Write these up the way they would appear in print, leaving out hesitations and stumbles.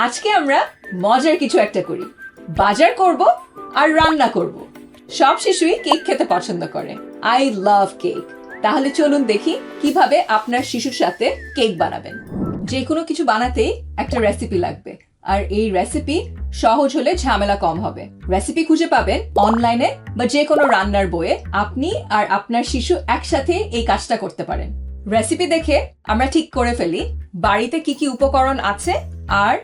আজকে আমরা মজার কিছু একটা করি, বাজার করব আর রান্না করব। সব শিশুই কেক খেতে পছন্দ করে। I love cake. তাহলে চলুন দেখি কিভাবে আপনার শিশুর সাথে কেক বানাবেন। যে কোনো কিছু বানাতেই একটা রেসিপি লাগবে, আর এই রেসিপি সহজ হলে ঝামেলা কম হবে। রেসিপি খুঁজে পাবেন অনলাইনে বা যে কোনো রান্নার বইয়ে। আপনি আর আপনার শিশু একসাথে এই কাজটা করতে পারেন। রেসিপি দেখে আমরা ঠিক করে ফেলি বাড়িতে কি কি উপকরণ আছে আর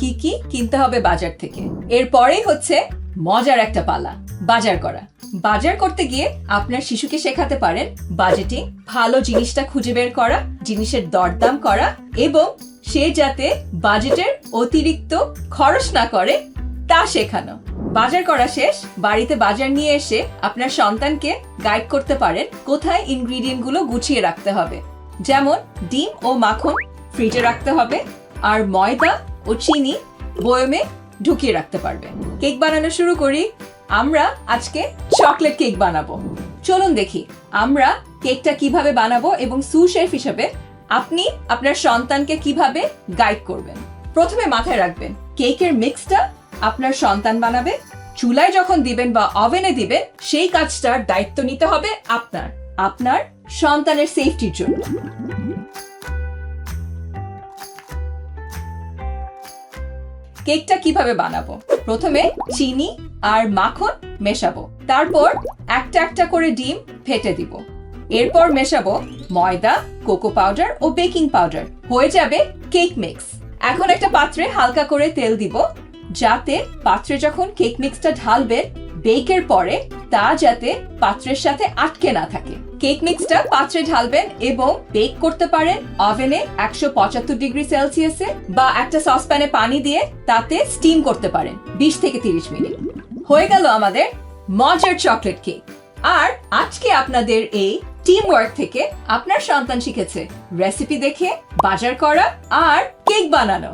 কি কি কিনতে হবে বাজার থেকে। এরপরেই হচ্ছে মজার একটা পালা, বাজার করা। বাজার করতে গিয়ে আপনার শিশুকে শেখাতে পারেন বাজেটিং, ভালো জিনিসটা খুঁজে বের করা, জিনিসের দরদাম করা এবং সে যাতে বাজেটের অতিরিক্ত খরচ না করে তা শেখানো। বাজার করা শেষ, বাড়িতে বাজার নিয়ে এসে আপনার সন্তানকে গাইড করতে পারেন কোথায় ইনগ্রিডিয়েন্ট গুলো গুছিয়ে রাখতে হবে। যেমন ডিম ও মাখন ফ্রিজে রাখতে হবে, আর ময়দা ও চিনি বয়মে ঢুকিয়ে রাখতে পারবে। কেক বানানো শুরু করি। আমরা আজকে চকলেট কেক বানাবো। চলুন দেখি আমরা কেকটা কিভাবে বানাবো এবং সু শেফ হিসেবে আপনি আপনার সন্তানকে কিভাবে গাইড করবেন। প্রথমে মাথায় রাখবেন কেকের মিক্সটা আপনার সন্তান বানাবে। চুলায় যখন দিবেন বা ওভেনে দিবেন সেই কাজটার দায়িত্ব নিতে হবে আপনার সন্তানের সেফটির জন্য। কেকটা কিভাবে বানাবো? প্রথমে চিনি আর মাখন মেশাবো, তারপর একটা একটা করে ডিম ফেটে দিব। এরপর মেশাবো ময়দা, কোকো পাউডার ও বেকিং পাউডার। হয়ে যাবে কেক মিক্স। এখন একটা পাত্রে হালকা করে তেল দিব, যাতে পাত্রে যখন কেক মিক্সটা ঢালবে বেকের পরে তা যাতে পাত্রের সাথে আটকে না থাকে। কেক মিক্সটা পাত্রে ঢালবেন এবং বেক করতে পারেন ওভেনে 175 ডিগ্রি সেলসিয়াসে, বা একটা সসপ্যানে পানি দিয়ে তাতে স্টিম করতে পারেন 20 থেকে 30 মিনিট। হয়ে গেল আমাদের মজার চকলেট কেক। আর আজকে আপনাদের এই টিম ওয়ার্ক থেকে আপনার সন্তান শিখেছে রেসিপি দেখে বাজার করা আর কেক বানানো।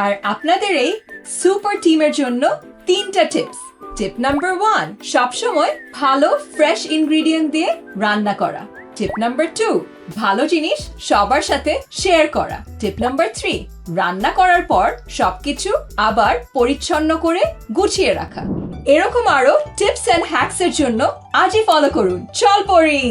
আর আপনাদের এই সুপার টিমের জন্য 3টা টিপস। টিপ নাম্বার 1, সবসময় ভালো ফ্রেশ ইনগ্রিডিয়েন্ট দিয়ে রান্না করা। টিপ নাম্বার 2, ভালো জিনিস সবার সাথে শেয়ার করা। টিপ নাম্বার 3, রান্না করার পর সবকিছু আবার পরিচ্ছন্ন করে গুছিয়ে রাখা। এরকম আরো টিপস এন্ড হ্যাকস এর জন্য আজই ফলো করুন। চল পড়ি।